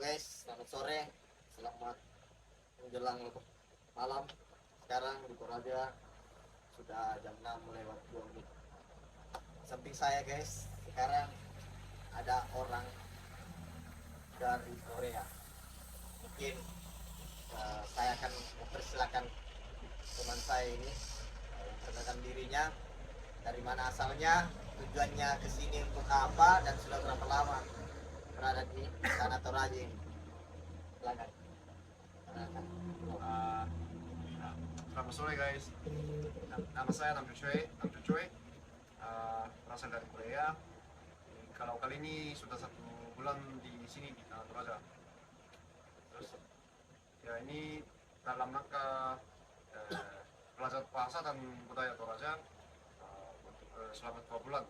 guys, selamat sore, selamat menjelang malam. Sekarang di Toraja sudah jam 6 lewat 2 menit. Samping saya guys, sekarang ada orang dari Korea. Mungkin saya akan mempersilakan teman saya ini memperkenalkan dirinya, dari mana asalnya, tujuannya ke sini untuk apa, dan sudah berapa lama berada di tanah Toraja ini. Silakan. Silakan. Uh, Selamat sore guys. Nama saya Nam Choi. Berasal dari Korea. Kalau kali ini sudah 1 bulan di sini di Tanah Toraja. Terus ya ini dalam rangka belajar bahasa dan budaya Toraja untuk selama 2 bulan.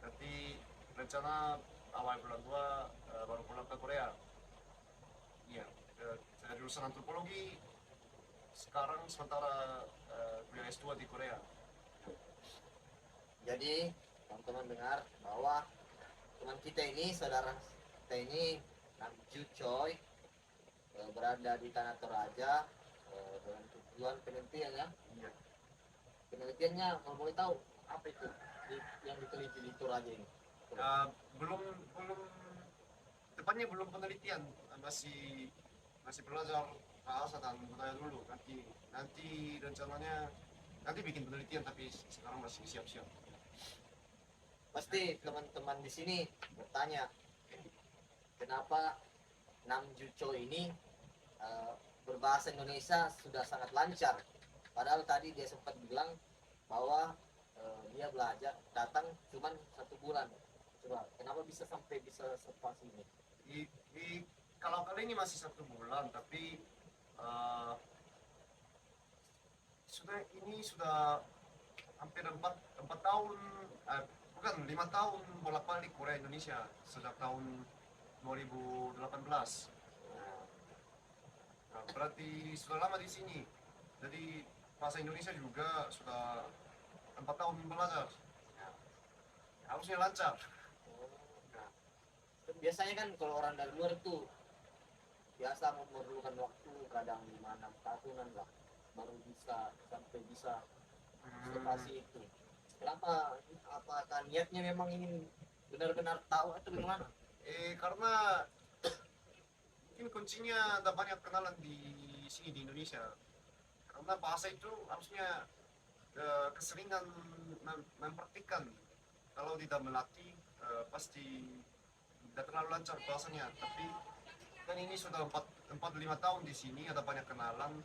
Nanti rencana awal bulan 2 baru pulang ke Korea. Iya, saya jurusan antropologi. Sekarang sementara kuliah S2 di Korea. Jadi teman-teman dengar bahwa teman kita ini, saudara kita ini, Namju Choi, berada di tanah Toraja dengan tujuan penelitian ya. Iya. Penelitiannya kalau boleh tahu apa itu yang diteliti di Toraja ini? Belum tepatnya belum penelitian, masih belajar bahasa dan budaya dulu. Nanti rencananya nanti bikin penelitian, tapi sekarang masih siap-siap. Pasti teman-teman di sini bertanya, kenapa Namju Choi ini berbahasa Indonesia sudah sangat lancar, padahal tadi dia sempat bilang bahwa dia belajar datang cuman 1 bulan. Coba kenapa bisa sampai bisa sepasih ini? Kalau kali ini masih 1 bulan, tapi sudah hampir 4 tahun, bukan 5 tahun bolak-balik Korea Indonesia sejak tahun 2018. Nah, berarti sudah lama di sini. Jadi bahasa Indonesia juga sudah 4 tahun belajar. Nah, harusnya lancar. Nah, biasanya kan kalau orang dari luar itu biasa memerlukan waktu kadang 5-6 tahunan lah baru bisa sampai bisa spasi itu. Kenapa? Apakah niatnya memang ingin benar-benar tahu atau gimana? Karena mungkin kuncinya ada banyak kenalan di sini di Indonesia. Karena bahasa itu harusnya keseringan mempraktikkan. Kalau tidak melatih pasti tidak terlalu lancar bahasanya. Tapi kan ini sudah 4-5 tahun di sini, ada banyak kenalan.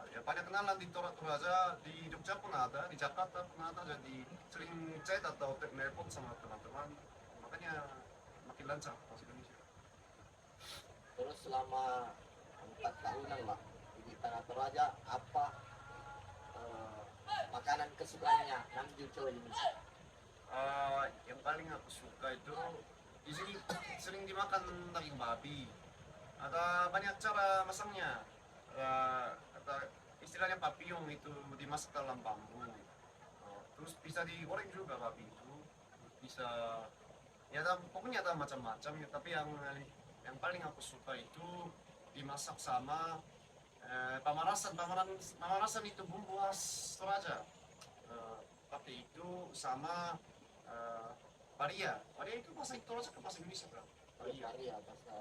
Ya banyak kenalan di Toraja, di Jogja pun ada, di Jakarta pun ada, jadi sering chat atau telepon sama teman-teman, makanya makin lancar bahasa Indonesia. Terus selama 4 tahunan lah di tanah Toraja, apa makanan kesukaannya Namju Choi ini? Yang paling aku suka itu di sini sering dimakan daging babi. Ada banyak cara masaknya. Ada istilahnya papillon, itu dimasak dalam bambu. Terus bisa digoreng juga babi itu. Bisa ya pokoknya ada macam-macam ya, tapi yang paling aku suka itu dimasak sama pamarasan itu bumbu khas Toraja. Tapi itu sama paria itu bahasa Toraja ke bahasa Indonesia kan? Paria bahasa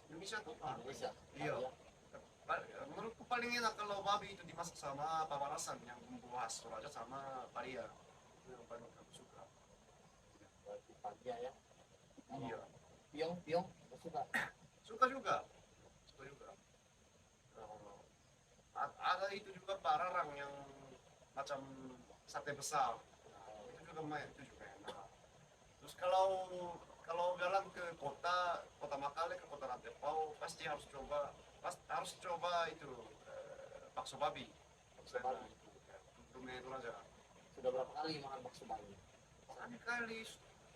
Indonesia tuh Indonesia. iya. Menurutku paling enak kalau babi itu dimasak sama pamarasan yang bumbu khas Toraja sama paria. Itu yang paling aku suka. Berarti paria ya. Iya. Piong suka. Suka juga. Ada itu juga pararang yang macam sate besar. Itu juga enak. Terus kalau jalan ke kota Makale, ke kota Rantepao, pasti harus coba itu bakso babi. Bakso babi. Dumai itu aja. Sudah berapa kali makan bakso babi? 1 kali,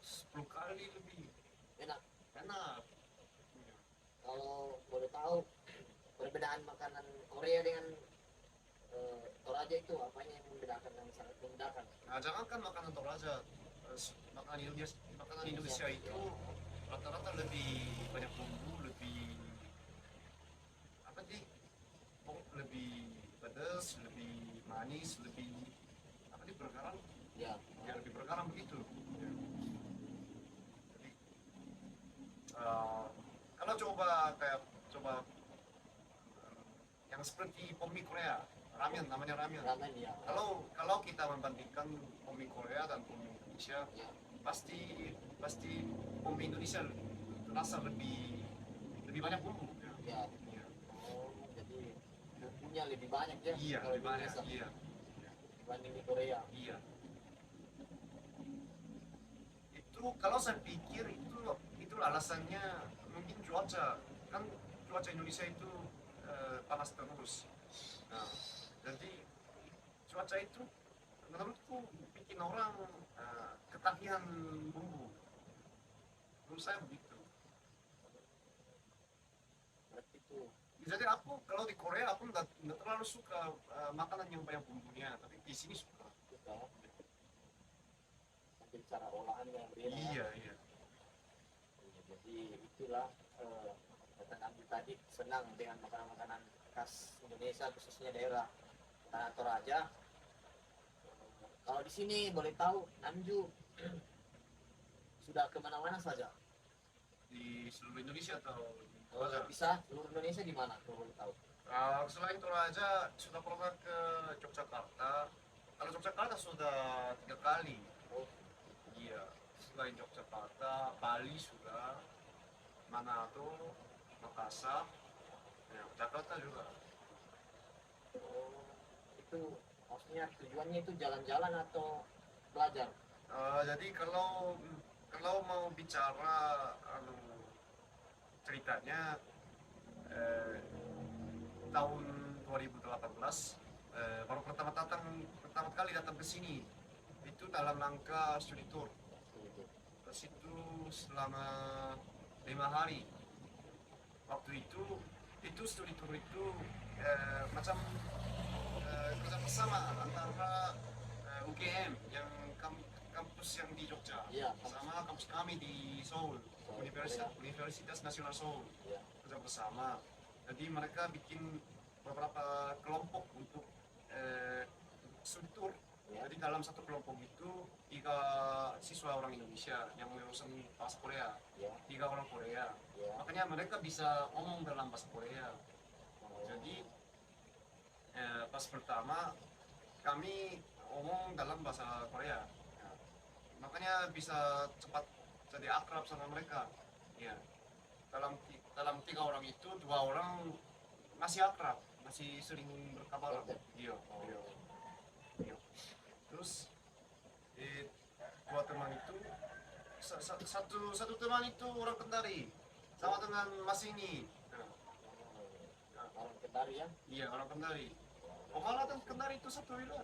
10 kali lebih. Enak. Enak. Kalau boleh tahu perbedaan makanan Korea dengan Toraja itu apanya yang membedakan, yang sangat membedakan? Nah, jangankan makanan Toraja, makanan Indonesia itu rata-rata lebih banyak bumbu, pedas, lebih manis, lebih apa nih bergaram, Ya. ya lebih bergaram begitu. Ya. Jadi eh, kalau coba yang seperti pommi Korea, ramen namanya ramen. Ramen ya. Kalau kita membandingkan pommi Korea dan pommi Indonesia, Ya. pasti pasti pommi Indonesia rasa lebih lebih banyak bumbu. Ya. Ya. Iya. Oh, jadi bumbunya lebih banyak ya Iya, kalau lebih di banyak. Indonesia Iya, dibanding di Korea. iya. Itu kalau saya pikir itu alasannya mungkin cuaca. Kan cuaca Indonesia itu panas terus. Nah, jadi cuaca itu menurutku bikin orang ketagihan bumbu. Menurut saya begitu. Berarti itu Jadi aku kalau di Korea aku nggak terlalu suka makanan yang banyak bumbunya, tapi di sini suka. suka mungkin cara olahannya yang berbeda. Iya, iya. Iya, jadi itulah kata kami tadi senang dengan makanan-makanan khas Indonesia khususnya daerah Tanah Toraja. Kalau di sini boleh tahu Namju sudah kemana-mana saja. Di seluruh Indonesia atau di Kalau Toraja? bisa seluruh Indonesia di mana kalau boleh tahu? Selain Toraja sudah pernah ke Yogyakarta. Kalau Yogyakarta sudah 3 kali. Oh, Iya. Selain Yogyakarta, Bali sudah, Manado, Makassar, ya, Jakarta juga. oh, itu maksudnya tujuannya itu jalan-jalan atau belajar? Jadi kalau mau bicara ceritanya eh, tahun 2018 baru pertama kali datang ke sini itu dalam rangka studi tour. Ke situ selama 5 hari. Waktu itu studi tour itu macam kerja bersama antara UGM yang kampus yang di Jogja Iya, sama kampus kami di Seoul, Universitas Nasional Seoul, Ya. kerja bersama. Jadi mereka bikin beberapa kelompok untuk studi tour. Ya. Jadi dalam satu kelompok itu 3 siswa orang Indonesia yang lulusan bahasa Korea, Ya. 3 orang Korea. Ya. Makanya mereka bisa ngomong dalam bahasa Korea. Oh, Jadi pas pertama kami ngomong dalam bahasa Korea. Ya, makanya bisa cepat jadi akrab sama mereka. Ya. Dalam 3 orang itu 2 orang masih akrab, masih sering berkabar. Oke. Iya, Oh. iya, iya. Terus 2 teman itu satu teman itu orang Kendari sama dengan Mas ini. orang Kendari ya. Iya, orang Kendari. Pemala dan Kendari itu satu wilayah.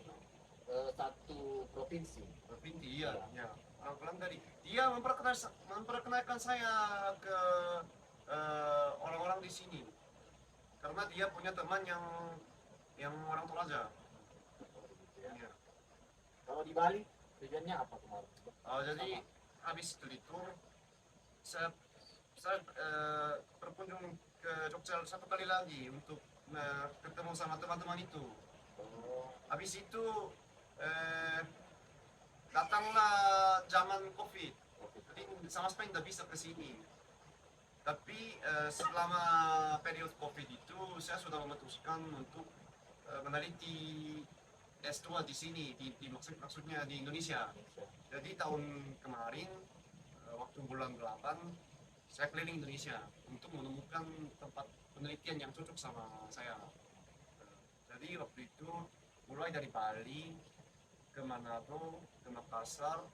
Satu provinsi. Provinsi, iya, ya. Orang Kendari. Dia memperkenalkan saya ke orang-orang di sini. Karena dia punya teman yang orang Toraja. Iya. Kalau di Bali tujuannya apa kemarin? Jadi habis studi tour saya berkunjung ke Jogja 1 kali lagi untuk ketemu sama teman-teman itu. Oh, Habis itu datanglah zaman COVID. Jadi sama sekali nggak bisa ke sini. Tapi selama periode COVID itu saya sudah memutuskan untuk meneliti S2 di sini, maksudnya di Indonesia. Indonesia. Jadi tahun kemarin waktu bulan 8 saya keliling Indonesia untuk menemukan tempat penelitian yang cocok sama saya. Jadi waktu itu mulai dari Bali ke Manado, ke Makassar,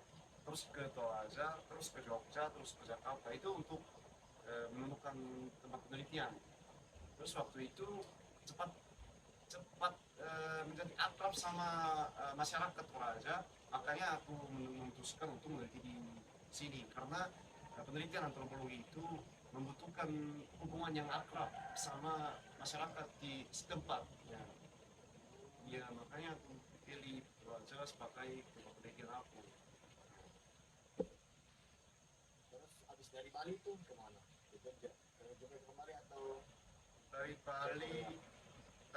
terus ke Toraja, terus ke Jogja, terus ke Jakarta, itu untuk menemukan tempat penelitian. Terus waktu itu cepat menjadi akrab sama masyarakat Toraja, makanya aku memutuskan untuk meneliti di sini karena penelitian antropologi itu membutuhkan hubungan yang akrab sama masyarakat di setempat. Ya, makanya aku pilih Toraja sebagai tempat penelitian aku. Terus habis dari Bali tuh kemana? Ke Jogja, ke Jogja kembali atau Dari Bali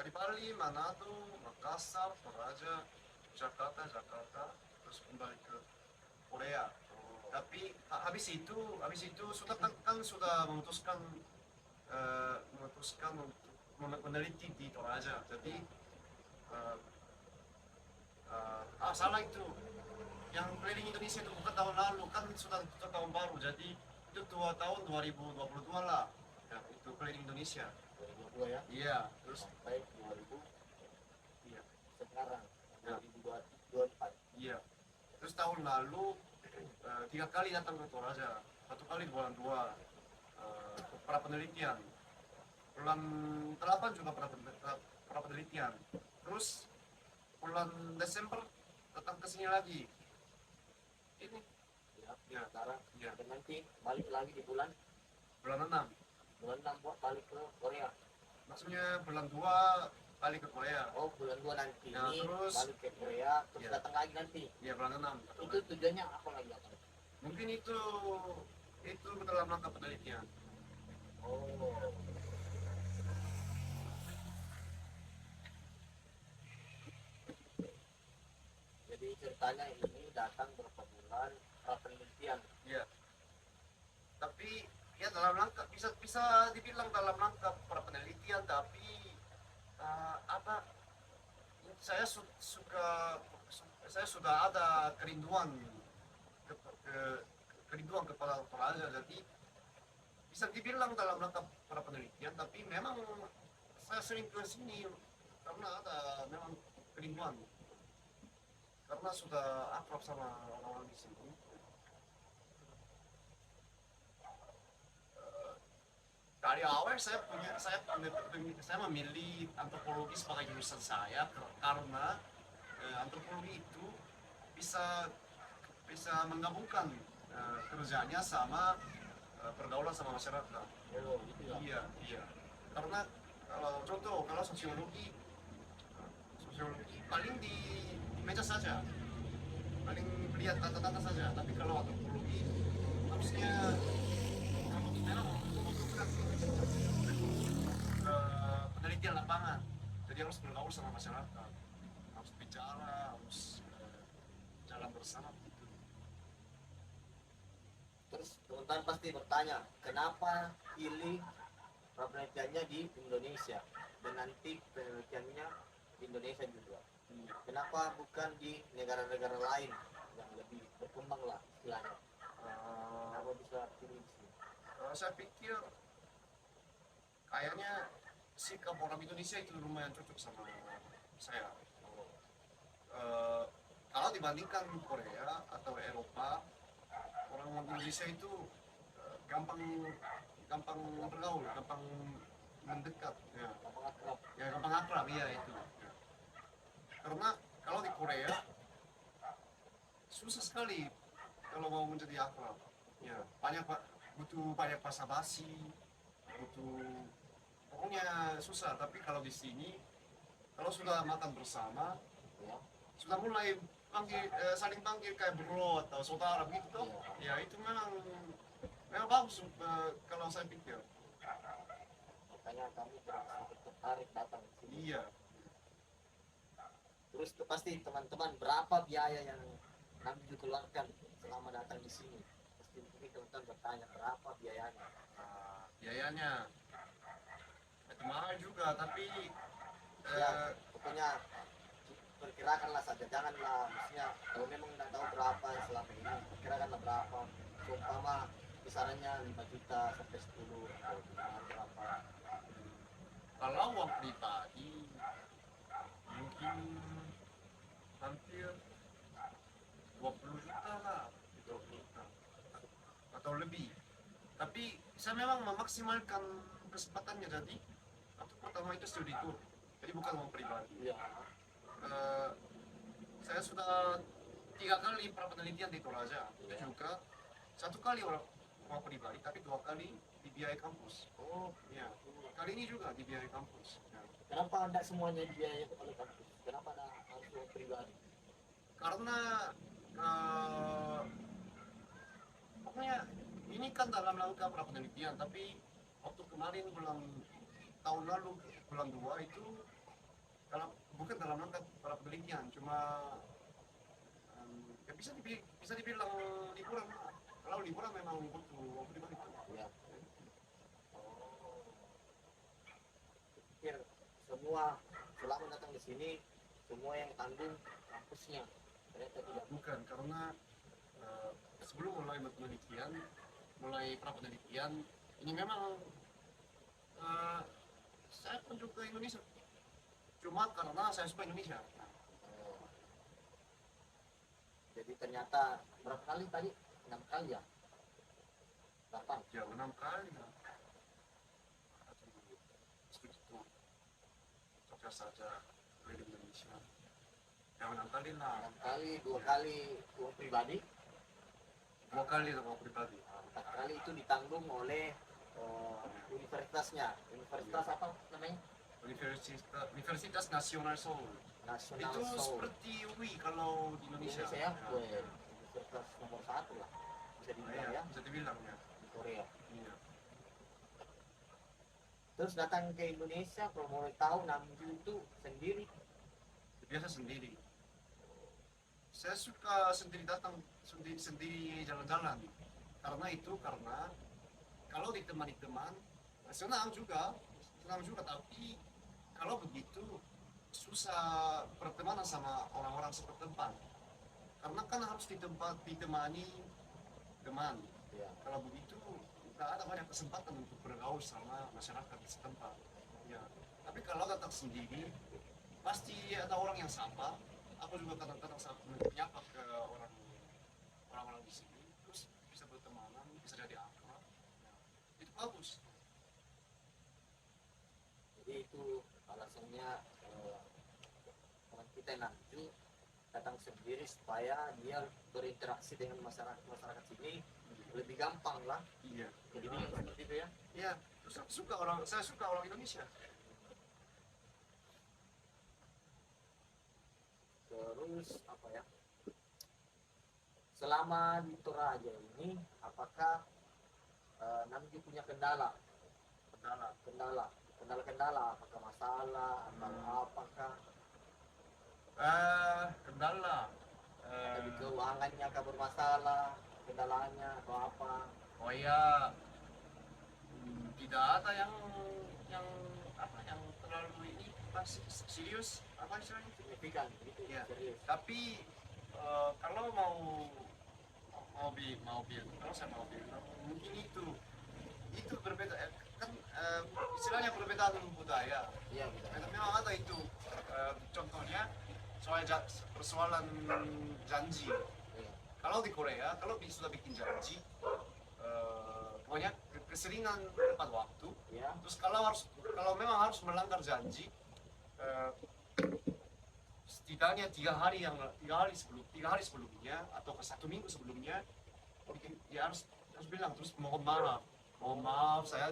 dari Bali, Manado, Makassar, Toraja, Jakarta, terus kembali ke Korea. Tapi habis itu sudah kan sudah memutuskan untuk meneliti di Toraja. Jadi eh, salah itu, yang keliling Indonesia itu bukan tahun lalu, kan sudah tahun baru, jadi itu tahun 2022 lah ya, itu keliling Indonesia. 2002 ya, Iya, terus sampai 2000 iya, sekarang ya, 2024. iya, terus tahun lalu 3 kali datang ke Toraja, 1 kali di bulan 2 para penelitian, bulan 8 juga para penelitian, terus bulan Desember datang ke sini lagi ini Ya, ya, sekarang ya, dan nanti balik lagi di bulan bulan 6. bulan 6 buat balik ke Korea. Maksudnya bulan 2 balik ke Korea. Oh, bulan 2 nanti Ya, ini terus balik ke Korea, terus ya, datang lagi nanti. ya bulan 6 Itu tujuannya apa lagi datang? mungkin itu dalam rangka penelitian. Oh, jadi ceritanya ini datang berapa bulan penelitian. Ya, tapi ya dalam rangka bisa bisa dibilang dalam rangka para penelitian, tapi apa, saya saya sudah ada kerinduan kerinduan kepada Toraja, jadi bisa dibilang dalam rangka para penelitian, tapi memang saya sering ke sini karena ada memang kerinduan, karena sudah akrab sama orang-orang di sini. Dari awal saya memilih antropologi sebagai jurusan saya karena antropologi itu bisa bisa menggabungkan kerjanya sama pergaulan sama masyarakat. Oh, gitu ya. Iya, iya. Karena kalau sosiologi paling di meja saja, paling lihat data-data saja. Tapi kalau antropologi harusnya memang membutuhkan penelitian lapangan. Jadi harus bergaul sama masyarakat, harus bicara, harus jalan bersama gitu. Terus teman-teman pasti bertanya, kenapa pilih penelitiannya di Indonesia dan nanti penelitiannya di Indonesia juga? Kenapa bukan di negara-negara lain yang lebih berkembang lah istilahnya? Kenapa bisa pilih di sini? Saya pikir kayaknya sikap orang Indonesia itu lumayan cocok sama saya. Eh, Kalau dibandingkan Korea atau Eropa, orang Indonesia itu gampang gampang bergaul, gampang mendekat, ya, Kenapa akrab? ya gampang akrab, iya itu. Ya. Karena kalau di Korea susah sekali kalau mau menjadi akrab. Ya, butuh banyak basa-basi, butuh, pokoknya susah. Tapi kalau di sini, kalau sudah makan bersama, Ya, sudah mulai saling panggil kayak bro atau saudara gitu toh. Ya itu memang bagus kalau saya pikir. makanya kami sangat tertarik datang ke sini. Iya. Terus itu pasti teman-teman berapa biaya yang kami dikeluarkan selama datang di sini? Pasti mungkin teman-teman bertanya berapa biayanya. Biayanya itu mahal juga, tapi Ya, pokoknya perkirakanlah saja, janganlah maksudnya kalau memang tidak tahu berapa selama ini, perkirakanlah berapa. Seumpama kisarannya 5 juta sampai 10 atau berapa. kalau uang pribadi mungkin hampir 20 juta lah gitu, atau lebih. Tapi saya memang memaksimalkan kesempatannya, jadi waktu pertama itu studi tour, jadi bukan uang pribadi. Iya. Eh, saya sudah 3 kali pra penelitian di Toraja, itu juga 1 kali uang pribadi, tapi 2 kali dibiayai kampus. Oh, Ya, kali ini juga dibiayai kampus. Ya. kenapa anda semuanya dibiayai oleh kampus? Kenapa anda harus uang pribadi? Karena pokoknya ini kan dalam rangka pra penelitian, tapi waktu kemarin tahun lalu bulan 2 itu kalau bukan dalam rangka para penelitian, cuma ya bisa dibilang liburan. Kalau liburan memang butuh waktu di balik. Ya. Pikir semua selama datang di sini semua yang tanggung kampusnya, ternyata tidak. Bukan, karena sebelum mulai penelitian, mulai pra penelitian, ini memang saya kunjung ke Indonesia. Cuma karena saya suka Indonesia. Oh, jadi ternyata berapa kali tadi? 6 kali ya? 8. Ya 6 kali. Begitu sukses saja ke Indonesia. Ya 6 kali lah. 6 kali, 2 kali uang pribadi, 2 kali sama pribadi. 4 kali itu ditanggung oleh universitasnya. Universitas apa namanya? Universitas Nasional Seoul. Nasional Itu Seoul. seperti UI kalau di Indonesia. Indonesia ya, universitas nomor 1 lah bisa dibilang Ya, ya bisa dibilang ya. di Korea. Iya. Terus datang ke Indonesia, kalau mau tahu Namju itu sendiri. Biasa sendiri. Saya suka sendiri datang, sendiri jalan-jalan. Karena kalau ditemani teman senang juga, tapi kalau begitu susah pertemanan sama orang-orang setempat. Karena kan harus ditemani teman. Ya. Kalau begitu nggak ada banyak kesempatan untuk bergaul sama masyarakat setempat. Ya. Tapi kalau datang sendiri, pasti ada orang yang sapa. Aku juga kadang-kadang menyapa ke orang-orang di sini, terus bisa bertemanan, bisa jadi akrab. Ya. Itu bagus. Jadi itu alasannya teman kita Namju datang sendiri supaya dia berinteraksi dengan masyarakat sini lebih gampang lah. Iya. Jadi seperti itu ya. Iya. Terus saya suka orang Indonesia. Terus apa ya? Selama di Toraja ini, apakah Namju punya kendala? Kendala, apakah masalah atau apakah Kendala. ada keuangannya kah bermasalah, kendalanya atau apa? Oh iya, tidak ada yang terlalu ini pas serius apa istilahnya? Signifikan gitu Iya. serius. Tapi kalau kalau saya mau bilang mungkin itu berbeda kan istilahnya perbedaan budaya. Iya betul. Memang ada itu contohnya persoalan janji. Iya. Kalau di Korea kalau sudah bikin janji pokoknya keseringan tepat waktu. Ya. Terus kalau memang harus melanggar janji setidaknya 3 hari sebelumnya atau ke 1 minggu sebelumnya ya harus bilang terus mohon maaf saya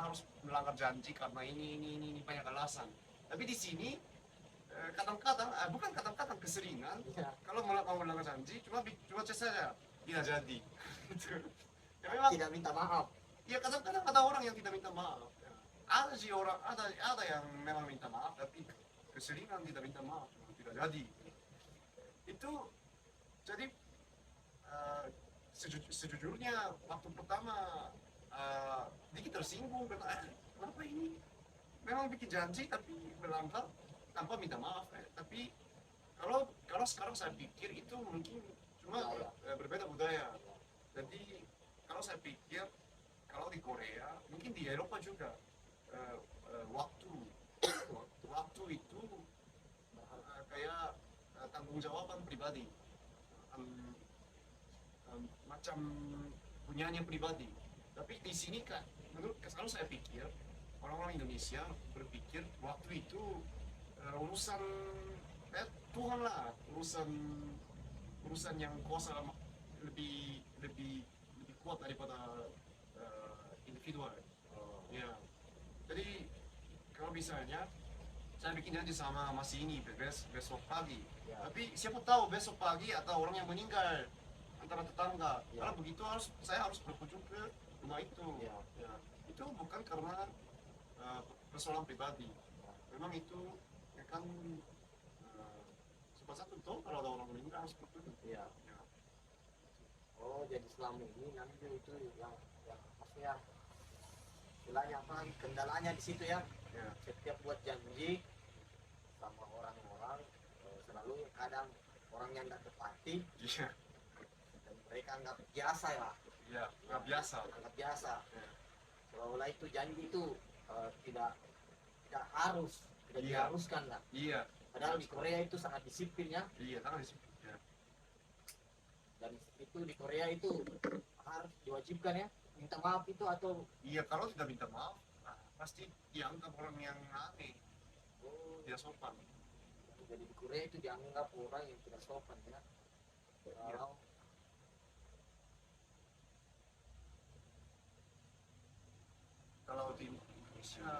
harus melanggar janji karena ini banyak alasan. Tapi di sini kadang-kadang bukan kadang-kadang keseringan Iya. kalau mau melanggar janji cuma cek saja tidak jadi. Ya memang Tidak minta maaf. ya kadang-kadang ada orang yang tidak minta maaf. Ya. Ada sih orang ada yang memang minta maaf tapi keseringan tidak minta maaf tidak jadi. Itu jadi sejujurnya waktu pertama dikit tersinggung karena kenapa ini memang bikin janji tapi melanggar tanpa minta maaf. Tapi kalau sekarang saya pikir itu mungkin cuma berbeda budaya. Jadi kalau saya pikir kalau di Korea mungkin di Eropa juga waktu itu kayak tanggung jawaban pribadi macam punyanya pribadi. Tapi di sini kan menurut kalau saya pikir orang-orang Indonesia berpikir waktu itu urusan Tuhan lah, urusan yang kuasa lebih kuat daripada individual. Ya. Jadi kalau misalnya saya bikin janji sama Mas ini besok pagi, Ya. tapi siapa tahu besok pagi atau orang yang meninggal antara tetangga. Ya. Kalau begitu saya harus berkunjung ke rumah itu. Ya. Ya. Itu bukan karena persoalan pribadi. Memang itu Ya kan sopan santun toh kalau ada orang meninggal seperti itu. Iya. Ya. Oh, jadi selama ini Namju itu yang maksudnya istilahnya apa? Kendalanya di situ ya. Ya. Setiap buat janji sama orang-orang selalu kadang orangnya nggak tepati Iya. dan mereka nggak biasa ya. Iya, nggak biasa. Nggak biasa. Ya. Seolah itu janji itu tidak tidak harus, tidak Iya. diharuskan lah. Iya. Padahal di Korea itu sangat disiplin ya. Iya, kan di situ. Ya. Dan itu di Korea itu harus diwajibkan ya minta maaf itu atau Iya, kalau tidak minta maaf, pasti dianggap orang yang aneh, oh, tidak sopan. jadi di Korea itu dianggap orang yang tidak sopan ya. Kalau Kalau di Indonesia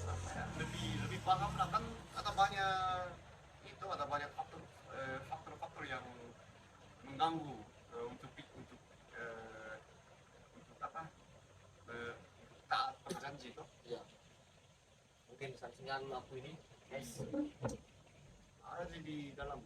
apa ya, lebih paham lah kan ada banyak faktor-faktor yang mengganggu untuk apa taat pada janji itu. ya mungkin sanksinya aku ini guys Ada di dalam.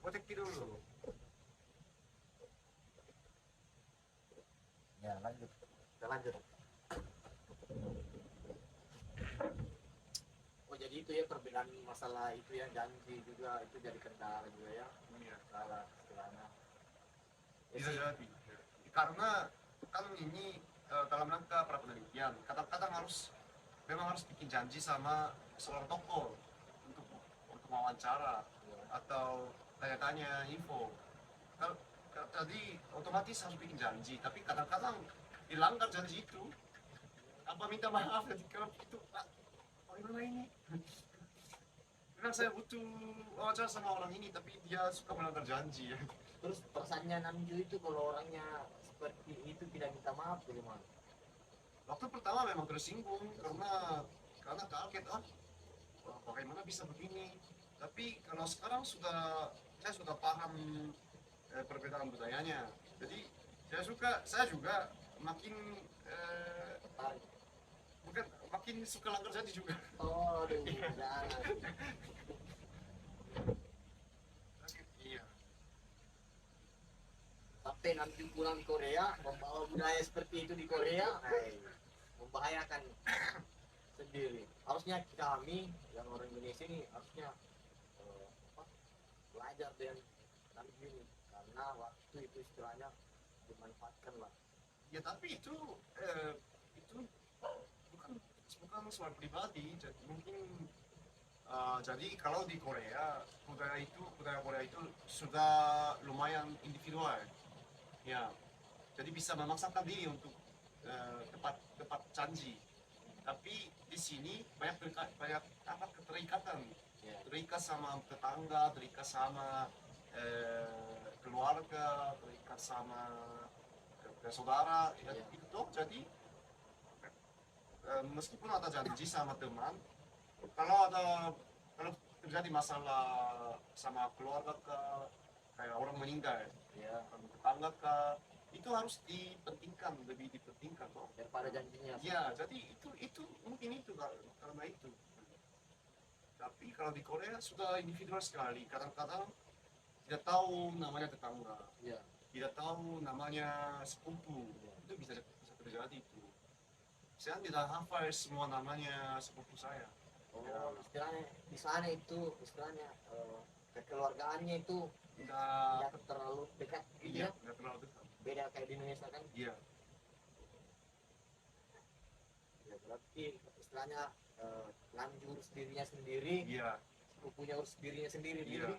Cek dulu. ya lanjut kita lanjut. Oh jadi itu ya perbedaan masalah itu ya janji juga itu jadi kendala juga ya Iya. salah istilahnya ya Bisa sih. jadi. Karena kan ini dalam rangka pra penelitian, kadang-kadang memang harus bikin janji sama seorang tokoh untuk wawancara Ya. atau tanya-tanya info. Kalau tadi otomatis harus bikin janji, tapi kadang-kadang dilanggar janji itu. Apa minta maaf jadi kalau itu bagaimana ini? Memang saya butuh wawancara sama orang ini, tapi dia suka melanggar janji. Terus perasaannya Namju itu kalau orangnya seperti itu tidak minta maaf bagaimana? Waktu pertama memang tersinggung karena kaget bagaimana bisa begini. Tapi kalau sekarang saya sudah paham perbedaan budayanya. Jadi saya juga makin Tertarik. bukan makin suka langgar janji juga. Oh aduh jangan. Iya. Sampai nanti pulang Korea membawa budaya seperti itu di Korea, membahayakan sendiri. Harusnya kami yang orang Indonesia ini harusnya apa, belajar dengan kami ini karena waktu itu istilahnya dimanfaatkan lah. Ya tapi itu bukan soal pribadi. Jadi mungkin jadi kalau di Korea budaya Korea itu sudah lumayan individual. Ya, jadi bisa memaksakan diri untuk tepat janji. Tapi di sini banyak apa keterikatan, Ya. terikat sama tetangga, terikat sama keluarga, terikat sama saudara, ya, Ya. itu tuh. Jadi meskipun ada janji sama teman, kalau terjadi masalah sama keluarga kayak orang meninggal, Ya. tetangga itu harus lebih dipentingkan toh. Daripada janjinya. Ya, jadi itu mungkin itu karena itu. Tapi kalau di Korea sudah individual sekali. Kadang-kadang tidak tahu namanya tetangga, Ya. tidak tahu namanya sepupu. Itu bisa terjadi itu. Saya tidak hafal semua namanya sepupu saya. Oh istilahnya di sana itu istilahnya kekeluargaannya itu Tidak, tidak terlalu dekat gitu iya, ya. tidak terlalu dekat. Beda kayak di Indonesia kan. Iya, Ya, berarti istilahnya Namju urus dirinya sendiri, iya, sepupunya urus dirinya sendiri. iya.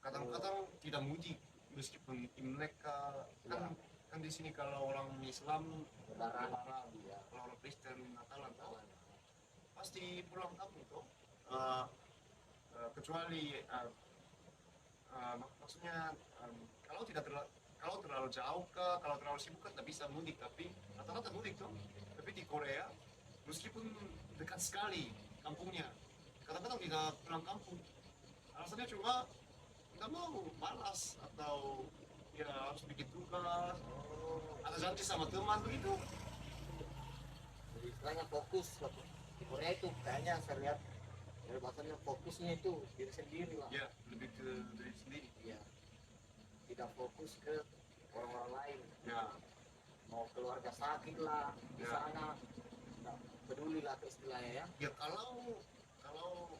Kadang-kadang tidak mudik meskipun Imlek kan kan di sini kalau orang Islam Lebaran. ya. Kalau orang Kristen Natalan toh, Lebaran. pasti pulang kampung toh. Kecuali maksudnya kalau terlalu jauh kalau terlalu sibuk kan tidak bisa mudik, tapi rata-rata mudik tuh. Tapi di Korea meskipun dekat sekali kampungnya, kadang-kadang tidak pulang kampung. Alasannya cuma nggak mau, malas atau ya harus bikin tugas, ada janji sama teman begitu. Jadi istilahnya fokus di Korea itu kayaknya saya lihat dari bahasanya fokusnya itu diri sendiri lah. Ya, lebih ke diri sendiri. Iya, tidak fokus ke orang-orang lain. Ya, Mau keluarga sakit lah di Ya. sana, nggak peduli lah ke istilahnya ya. ya kalau kalau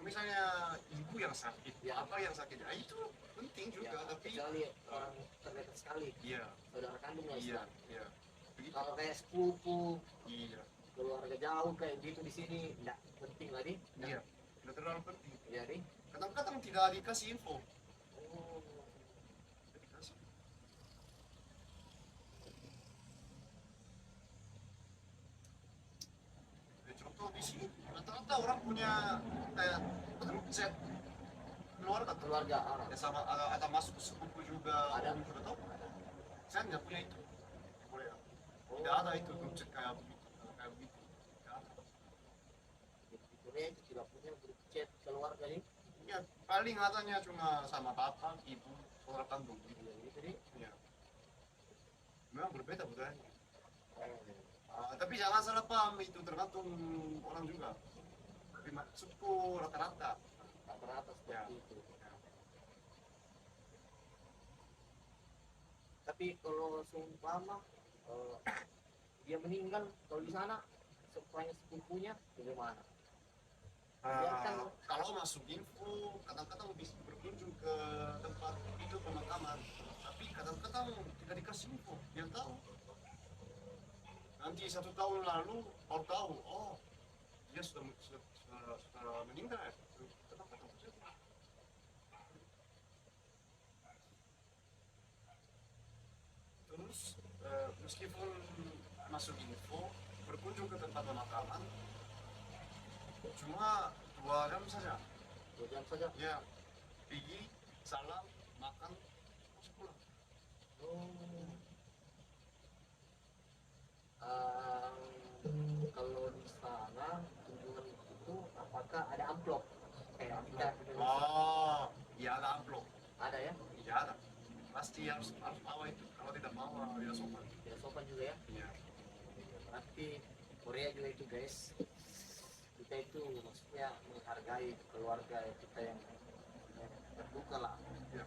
misalnya ibu yang sakit, Ya. apa yang sakit, ya itu penting juga, Ya, tapi kecuali orang terdekat sekali, iya, saudara kandung lah iya, istilahnya. iya, begitu. Kalau kayak sepupu, Iya, keluarga jauh kayak gitu di sini, nggak penting lah di. iya, tidak terlalu penting. Iya di. Kadang-kadang tidak dikasih info. Oh, Tidak dikasih. Ya, contoh di sini rata-rata orang punya kayak grup chat keluarga tuh. keluarga Arab. Ya sama ada masuk sepupu juga, Ada. om juga, toh. Saya nggak punya itu di Korea. Tidak ada itu grup chat kayak begitu, kayak begitu. Nggak ada. Di Korea itu tidak punya grup chat keluarga nih. Ya paling adanya cuma sama bapak, ibu, saudara kandung gitu. Iya gitu di. Ya. Memang berbeda budayanya. Oh, Tapi jangan salah paham, itu tergantung orang juga. Tapi suku rata-rata. rata-rata Ya. seperti itu. Tapi kalau seumpama eh, dia meninggal kalau di sana seumpamanya sepupunya bagaimana? Dia kan Kalau masuk info, kadang-kadang bisa berkunjung ke tempat itu pemakaman. Tapi kadang-kadang tidak dikasih info. Dia tahu. Nanti 1 tahun lalu baru tahu, oh dia sudah meninggal. Kadang-kadang terjadi. Terus meskipun masuk info, berkunjung ke tempat pemakaman, cuma 2 jam saja. 2 jam saja. Ya, pergi, salam, makan, langsung pulang. Oh. Kalau di sana kunjungan itu apakah ada amplop kayak kita di Indonesia? Oh, iya ada amplop. Ada ya? Iya ada. Pasti harus bawa itu. Kalau tidak bawa, tidak sopan. Tidak sopan juga ya. Iya. Berarti Korea juga itu guys, kita itu maksudnya menghargai keluarga kita yang terbuka lah. Iya.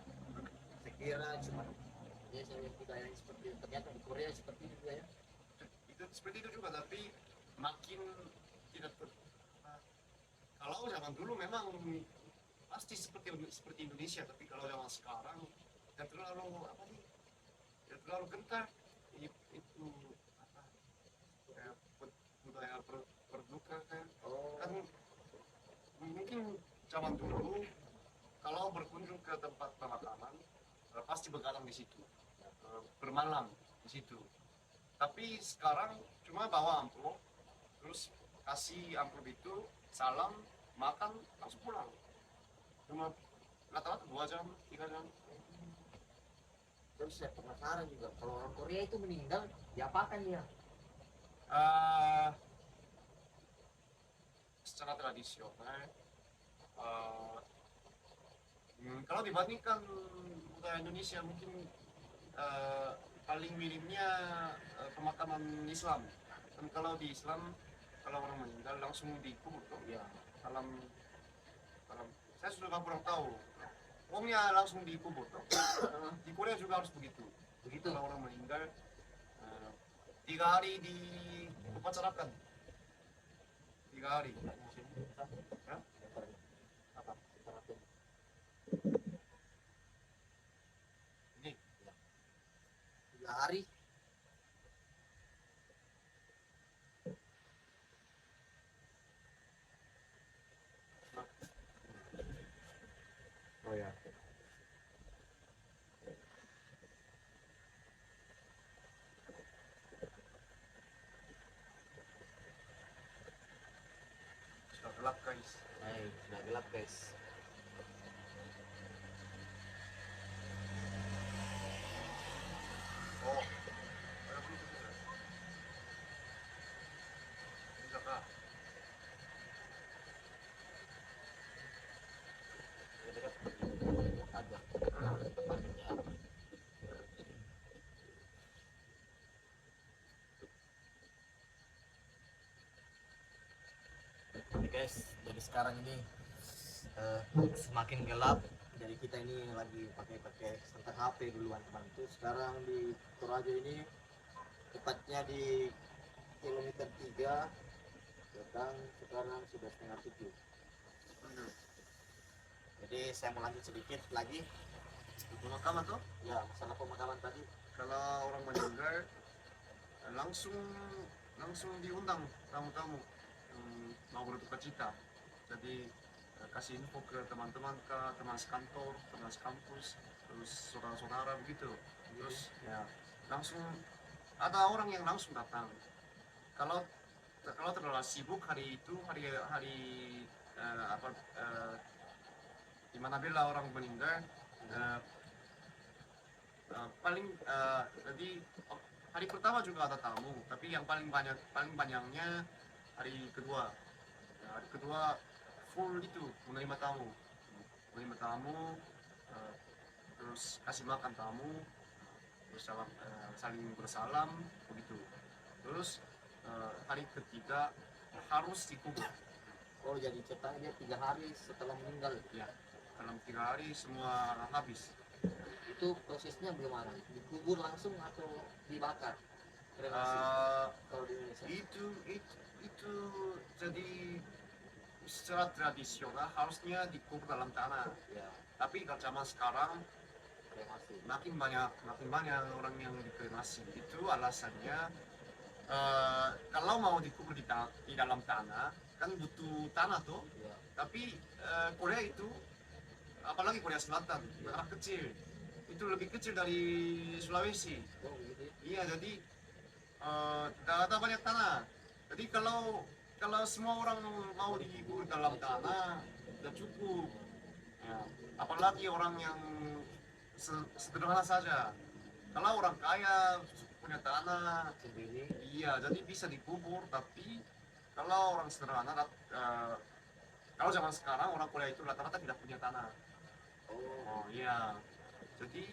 Saya kira cuma ya saya budaya seperti itu, ternyata di Korea seperti itu juga ya. Itu seperti itu juga, tapi makin tidak kalau zaman dulu memang pasti seperti Indonesia, tapi kalau zaman sekarang tidak terlalu apa nih, tidak terlalu kental. Itu apa, kayak budaya berduka kan. Oh, Kan mungkin zaman dulu kalau berkunjung ke tempat pemakaman pasti begadang di situ, bermalam di situ. Tapi sekarang cuma bawa amplop, terus kasih amplop itu, salam, makan, langsung pulang. Cuma rata-rata 2 jam, 3 jam. terus saya penasaran juga kalau orang Korea itu meninggal diapakan ya? Secara tradisional, kalau dibandingkan budaya Indonesia mungkin paling minimnya pemakaman Islam. Dan kalau di Islam, kalau orang meninggal langsung dikubur toh. Ya. Salam, salam. Saya sudah kurang tahu. Umumnya langsung dikubur toh. Di Korea juga harus begitu. Begitu. Kalau orang meninggal 3 hari diupacarakan. 3 hari. Ya? Apa? Temperatur. Ini 3 hari. oh ya. Sudah gelap guys. Baik, sudah gelap guys. Oh, ada begitu juga. Bisa kah? guys, jadi sekarang ini semakin gelap. Jadi kita ini lagi pakai santan HP duluan teman. Itu sekarang di Toraja ini tepatnya di kilometer 3, sedang sekarang sudah setengah 7. Jadi saya mau lanjut sedikit lagi Pemakaman tuh, ya, masalah pemakaman tadi. kalau orang meninggal langsung langsung diundang tamu-tamu mau berduka cita. Jadi kasih info ke teman-teman, ke teman sekantor, teman sekampus, terus saudara-saudara begitu. Terus ya langsung ada orang yang langsung datang. Kalau kalau terlalu sibuk hari itu, hari apa di mana bila orang meninggal, eh, paling jadi hari pertama juga ada tamu, tapi yang paling banyaknya hari kedua. Hari kedua full itu menerima tamu, eh, terus kasih makan tamu, terus saling bersalam begitu. Terus hari ketiga harus dikubur. Oh, jadi ceritanya 3 hari setelah meninggal. Ya, dalam 3 hari semua habis. Itu prosesnya belum ada, dikubur langsung atau dibakar, kremasi kalau di Indonesia. Itu jadi secara tradisional harusnya dikubur dalam tanah. Ya, Tapi kalau zaman sekarang kremasi. makin banyak orang yang dikremasi. Itu alasannya kalau mau dikubur di dalam tanah kan butuh tanah tuh. Ya. Tapi Korea itu, apalagi Korea Selatan, negara kecil, itu lebih kecil dari Sulawesi. Oh, begitu ya. Iya, jadi tidak ada banyak tanah. Jadi kalau semua orang mau dikubur dalam tanah, tidak cukup. Ya, apalagi orang yang sederhana saja. Kalau orang kaya punya tanah, Sendiri. iya, jadi bisa dikubur. Tapi kalau orang sederhana, kalau zaman sekarang orang Korea itu rata-rata tidak punya tanah. Oh, Oh iya, jadi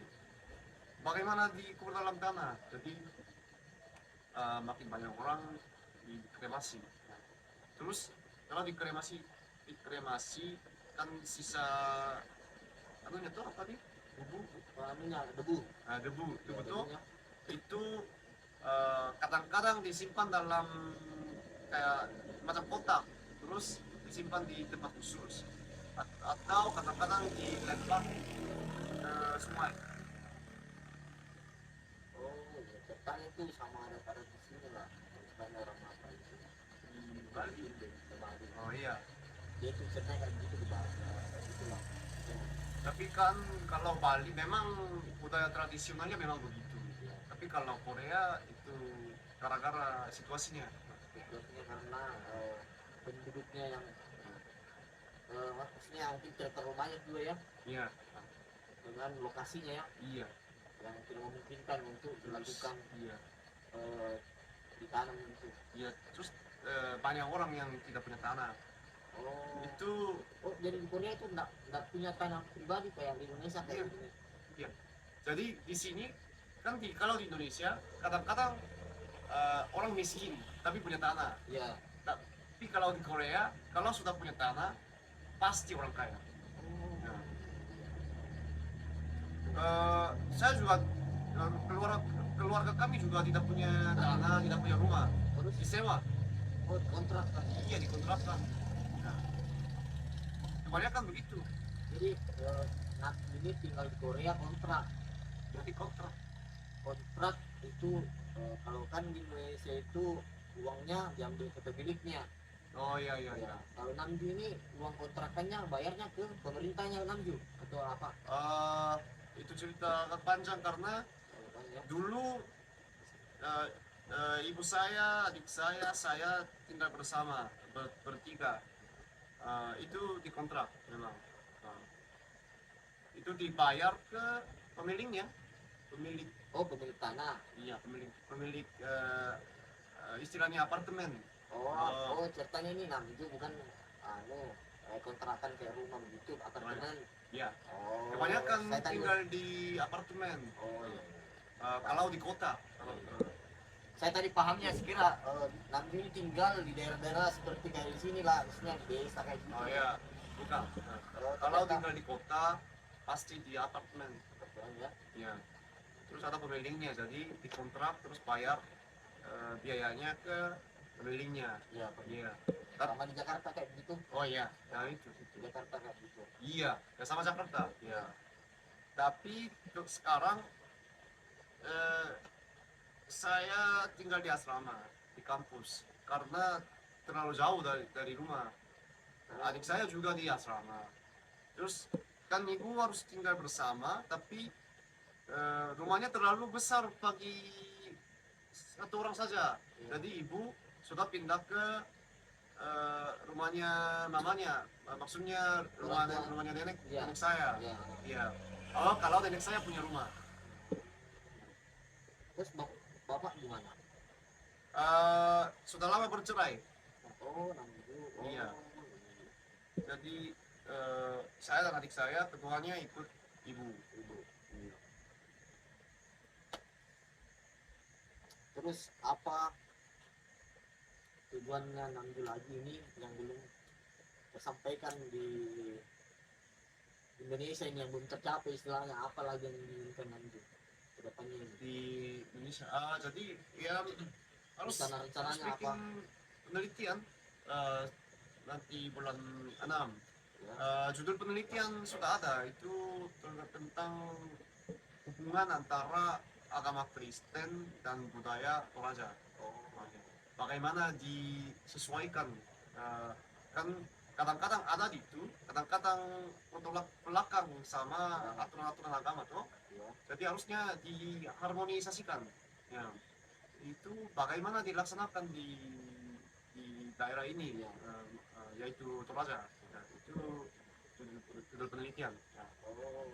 bagaimana dikubur dalam tanah? Jadi makin banyak orang dikremasi. Terus kalau dikremasi kan sisa anunya tuh apa nih? anunya debu. Debu Ya, tuh debunya. itu kadang-kadang disimpan dalam kayak macam kotak, terus disimpan di tempat khusus, atau kadang-kadang dilempar ke sungai. Oh, ya, ceritanya itu sama ada pada di sini lah. Ceritanya orang apa itu Di Bali. di Bali. Oh iya, Dia itu ceritanya kayak gitu di Bali. Gitu lah. Ya. tapi kan kalau Bali memang budaya tradisionalnya memang begitu. Ya. Tapi kalau Korea itu gara-gara situasinya. Situasinya karena penduduknya yang maksudnya mungkin tidak terlalu banyak juga ya, Iya, dengan lokasinya ya iya, yang tidak memungkinkan untuk dilakukan iya, ditanam itu. iya. Terus banyak orang yang tidak punya tanah. Oh, Itu oh, jadi di Korea itu nggak punya tanah pribadi kayak di Indonesia kayak Iya. gini. jadi di sini kan kalau di Indonesia kadang-kadang orang miskin tapi punya tanah. Ya. Tapi kalau di Korea, kalau sudah punya tanah pasti orang kaya. Oh, Nah, saya juga keluarga kami juga tidak punya tanah, tidak punya rumah, terus disewa. oh, kontrak kan. Iya, dikontrakkan. Nah, kebanyakan begitu. Jadi ini tinggal di Korea kontrak. Berarti kontrak. Kontrak itu kalau kan di Indonesia itu uangnya diambil ke pemiliknya. Oh iya iya Ya, iya. kalau Namju ini uang kontrakannya bayarnya ke pemerintahnya Namju atau apa? Itu cerita panjang karena Kan ya. dulu eh, ibu saya, adik saya tinggal bersama bertiga. Itu dikontrak memang. Nah, itu dibayar ke pemiliknya, pemilik. Oh, pemilik tanah. Iya, pemilik istilahnya apartemen. Oh, ceritanya ini Namju bukan kontrakan kayak rumah begitu, apartemen. Ya, Oh, kebanyakan saya tanya. tinggal di apartemen. Oh, iya. Kalau di kota, saya tadi pahamnya sekira Namju ini tinggal di daerah-daerah seperti kayak di sini lah, maksudnya di desa kayak gitu. Oh ya, bukan. Kalau ternyata- tinggal di kota pasti di apartemen. ya. Ya. Terus ada pemiliknya, jadi dikontrak terus bayar biayanya ke pemiliknya. Iya, Iya. sama di Jakarta kayak gitu. Oh iya, ya itu. Di Jakarta kayak gitu. Iya, ya sama Jakarta. Iya. Tapi untuk sekarang eh, saya tinggal di asrama di kampus karena terlalu jauh dari rumah. Adik saya juga di asrama. Terus kan ibu harus tinggal bersama, tapi rumahnya terlalu besar bagi satu orang saja. Jadi ibu sudah pindah ke rumahnya mamanya, maksudnya rumahnya nenek Iya. nenek saya. Iya. Iya. Oh, kalau nenek saya punya rumah. Terus bapak gimana? Sudah lama bercerai. Oh, Namju. Oh, Iya. Jadi saya dan adik saya keduanya ikut ibu. Iya. Terus apa tujuannya Namju lagi ini yang belum tersampaikan di Indonesia ini, yang belum tercapai istilahnya, apa lagi yang diinginkan Namju ke depannya ini? Di Indonesia. Jadi ya harus Rencana-rencananya bikin apa? penelitian nanti bulan 6. Ya. Judul penelitian sudah ada, itu tentang hubungan antara agama Kristen dan budaya Toraja. Bagaimana disesuaikan, kan kadang-kadang ada itu, kadang-kadang bertolak belakang sama aturan-aturan agama tuh. Ya. Jadi harusnya diharmonisasikan. Ya. Itu bagaimana dilaksanakan di daerah ini, Ya. yaitu Toraja. Ya, itu judul penelitian. Ya. Oh.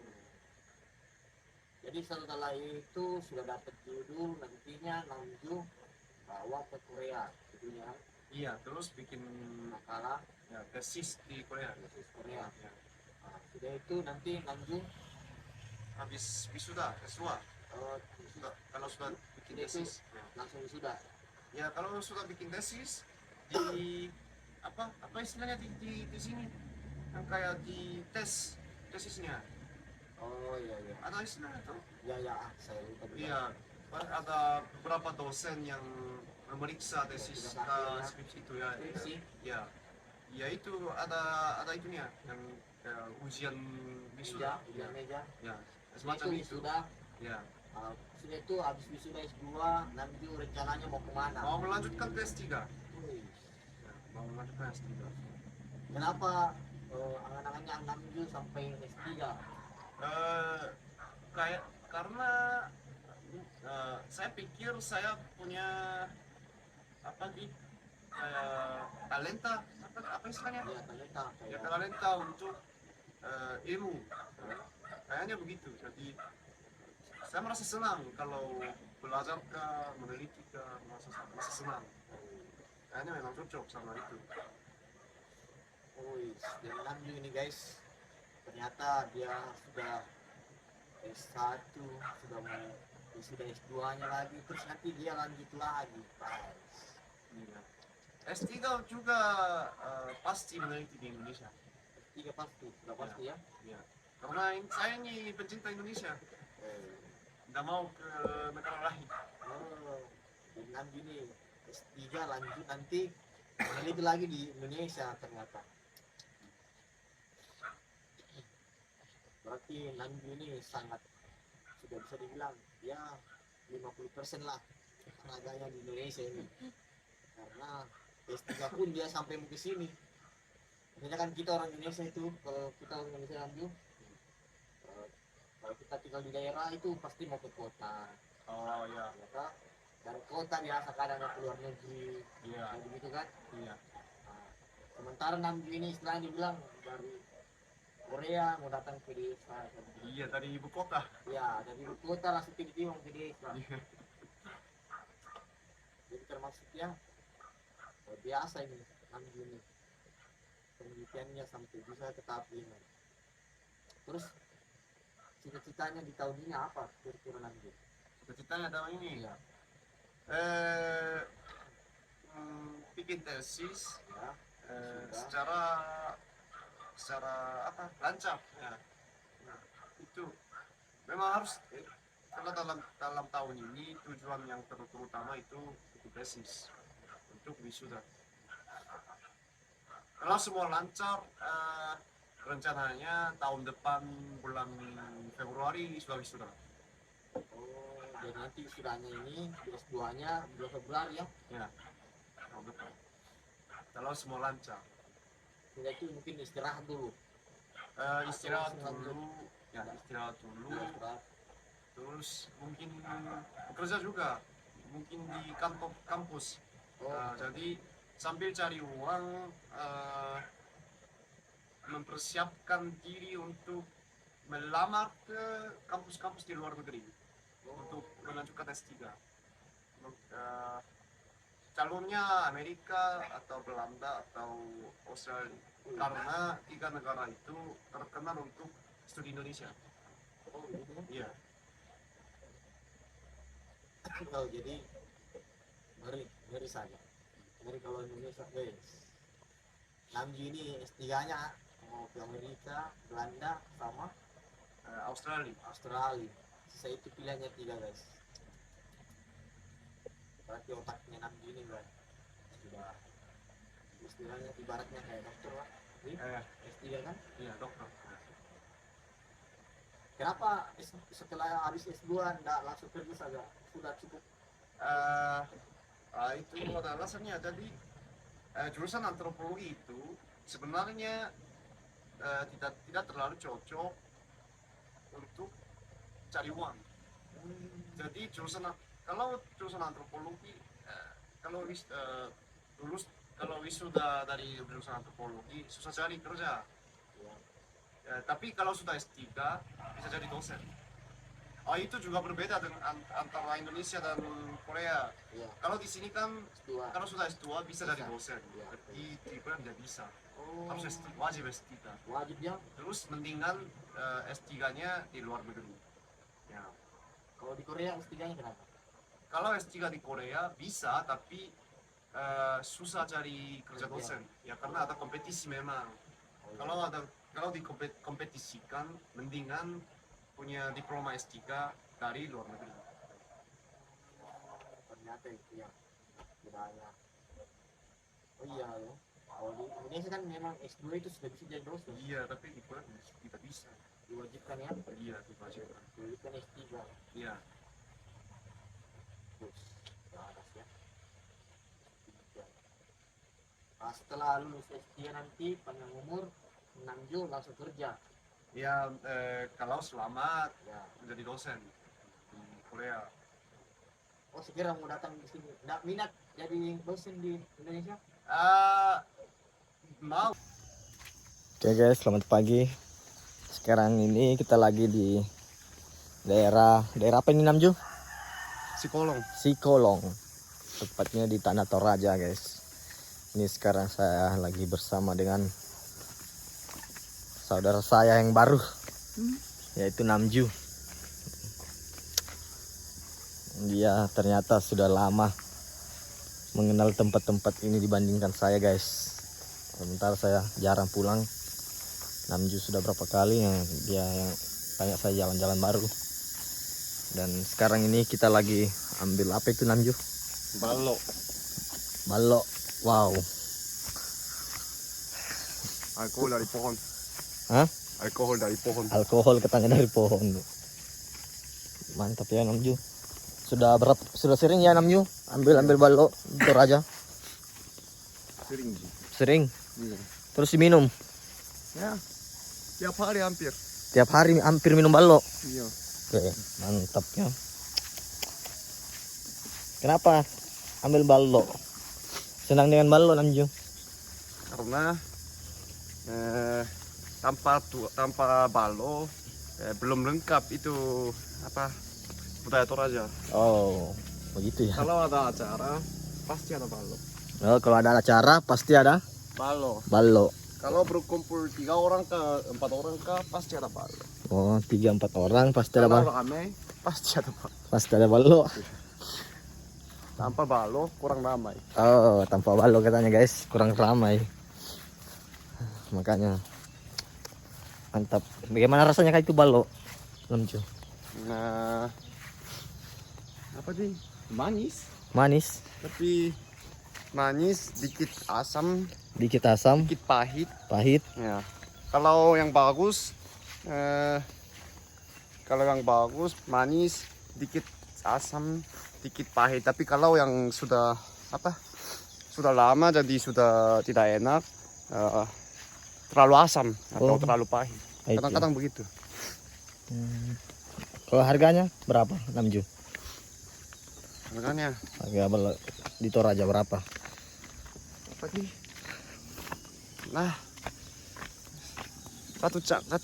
Jadi setelah itu sudah dapat judul, nantinya Namju bawa ke Korea, gitu ya. Iya, terus bikin Makalah ya, tesis di Korea. tesis Korea. Ya. Nah, sudah itu nanti Namju Habis wisuda S2. Kalau sudah bikin itu tesis. Ya. langsung sudah. Ya, kalau sudah bikin tesis di apa istilahnya di sini yang kayak di tesisnya Oh iya iya. ada istilahnya tuh. Ya ya, saya lupa juga. Iya, ada beberapa dosen yang memeriksa tesis skripsi itu ya. Skripsi. Ya, ya itu ada itunya yang ujian Meja, wisuda. ujian meja. Ya, semacam itu. Sudah. Ya, Sudah itu habis wisuda S2, Namju rencananya mau kemana? mau melanjutkan ke S3. Wih, Ya, mau melanjutkan S3. kenapa angan-angannya Namju sampai S3? Kayak karena saya pikir saya punya apa sih talenta apa istilahnya Ya talenta ya kayak talenta untuk ilmu. Kayaknya begitu. Jadi saya merasa senang kalau belajar ke meneliti ke merasa senang. Kayaknya memang cocok sama itu. wih, dan Namju ini guys, ternyata dia sudah S1, sudah mau sudah S2 nya lagi, terus nanti dia lanjut lagi guys. Iya. S3 juga pasti meneliti di Indonesia. S3 pasti, sudah pasti ya. Ya. Karena saya ini pencinta Indonesia, Eh, nggak mau ke negara lain. oh, dan Namju ini S3 lanjut nanti meneliti lagi di Indonesia ternyata. Berarti Namju ini sangat sudah bisa dibilang ya 50% lah tenaganya di Indonesia ini, karena S3 pun dia sampai mau ke sini. Maksudnya kan kita orang Indonesia itu, kalau kita orang Indonesia Namju, kalau kita tinggal di daerah itu pasti mau ke kota, Oh ya, ternyata dari kota biasa kadang ke luar negeri, iya, kayak begitu kan. iya. Nah, sementara Namju ini istilahnya dibilang dari Korea mau datang ke desa, Iya, dari ibu kota. ya dari ibu kota langsung tiba-tiba mau ke desa. Iya. Jadi termasuk ya biasa ini Namju ini penelitiannya sampai bisa ke tahap ini. Terus cita-citanya di tahun ini apa kira-kira Namju? Cita-citanya tahun ini Ya, Eh, bikin tesis Ya, sudah. secara secara apa lancar ya. Nah, itu memang harus karena dalam tahun ini tujuan yang terutama itu tesis untuk wisuda. Kalau semua lancar, rencananya tahun depan bulan Februari sudah wisuda. Oh, jadi nanti sudahnya ini S2-nya bulan Februari ya. Ya, tahun depan. Kalau semua lancar. Jadi itu mungkin istirahat dulu. Istirahat Atau dulu, ya istirahat dulu. Istirahat. Terus mungkin bekerja juga, mungkin di kantor kampus. Oh, Jadi sambil cari uang, mempersiapkan diri untuk melamar ke kampus-kampus di luar negeri untuk melanjutkan S3. Calonnya Amerika atau Belanda atau Australia karena 3 negara itu terkenal untuk studi Indonesia. oh gitu ya. Iya. Oh, jadi ngeri saja. Ngeri kalau Indonesia guys. Namji ini S3-nya mau ke Amerika, Belanda, sama Australia. Australia. Sisa itu pilihannya 3 guys. Berarti otaknya Namji ini guys sudah istilahnya ibaratnya kayak dokter lah. S3 kan? Iya dokter. Kenapa setelah habis S2 enggak langsung kerja saja? Sudah cukup. Itu ada alasannya. Jadi jurusan antropologi itu sebenarnya tidak terlalu cocok untuk cari uang. Jadi kalau jurusan antropologi kalau wisuda dari jurusan antropologi susah cari kerja. Tapi kalau sudah S3 bisa jadi dosen. Itu juga berbeda dengan antara Indonesia dan Korea. Iya. Kalau di sini kan S2. kalau sudah S2 bisa jadi dosen. Iya. Di Korea tidak bisa. Oh, Harus S3, wajib S3. wajib ya. Terus mendingan S3-nya di luar negeri. Ya. Kalau di Korea S3-nya kenapa? Kalau S3 di Korea bisa, tapi susah cari kerja dosen. Ya karena ada kompetisi memang. Kalau dikompetisikan, mendingan punya diploma S3 dari luar negeri. Ternyata itu ya bedanya. Oh iya ya. Kalau di Indonesia kan memang S2 itu sudah bisa jadi dosen. Iya, tapi di Korea tidak bisa. Diwajibkan ya. Iya, diwajibkan. Diwajibkan S3. Iya. Terus bagus ya. Nah, setelah lulus S3 nanti panjang umur menanju langsung kerja. Ya, kalau selamat Ya. menjadi dosen di Korea. Oh, sekira mau datang di sini. Nggak minat jadi dosen di Indonesia? Mau. Oke guys, selamat pagi. Sekarang ini kita lagi di daerah apa ini Namju? Psikolog. Sikolong. Tepatnya di Tanah Toraja guys. Ini sekarang saya lagi bersama dengan saudara saya yang baru, yaitu Namju. Dia ternyata sudah lama mengenal tempat-tempat ini dibandingkan saya guys. Sementara saya jarang pulang. Namju sudah berapa kali yang dia yang banyak saya jalan-jalan baru. Dan sekarang ini kita lagi ambil apa itu Namju? Balok. Wow. Alkohol dari pohon. Hah? Alkohol dari pohon. Alkohol katanya dari pohon. Mantap ya Namju. Sudah sering ya Namju ambil balok di Toraja? Sering. Sering. Iya. Terus diminum. Ya. Tiap hari hampir. Tiap hari hampir minum balok. Iya. Oke, mantap ya. Kenapa ambil balok? Senang dengan balok Namju? Karena tanpa balo belum lengkap itu apa budaya Toraja. Oh, begitu ya. Kalau ada acara pasti ada balo. Oh, kalau ada acara pasti ada balok. Kalau berkumpul 3 orang ke 4 orang ke pasti ada balo. Oh, 3-4 orang pasti ada Kalau balok. rame pasti ada balo. Pasti ada balok. Tanpa balo kurang ramai. Oh, tanpa balo katanya guys, kurang ramai. Makanya mantap. Bagaimana rasanya kayak itu balo? Namju. Nah, apa sih? Manis. Manis, Tapi manis, dikit asam, dikit asam, dikit pahit. pahit. Ya. Kalau yang bagus, manis, dikit asam, dikit pahit. Tapi kalau yang sudah sudah lama jadi sudah tidak enak, terlalu asam atau Oh. terlalu pahit. Pahit, Kadang-kadang begitu. Kalau harganya berapa? Namju. Makanya Harga balo di Toraja berapa? apa sih? Nah,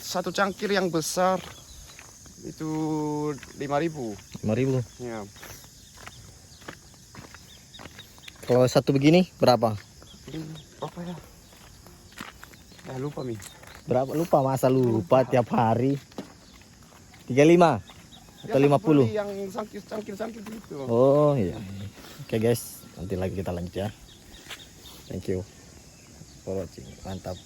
satu cangkir yang besar itu 5.000. 5.000. Ya. Kalau satu begini berapa? Ini apa ya? Lupa Mi. Berapa? Lupa, masa lupa tiap hari. 35 atau 50? Yang cangkir itu. Oh iya. Oke guys, nanti lagi kita lanjut ya. Thank you for watching. Mantap.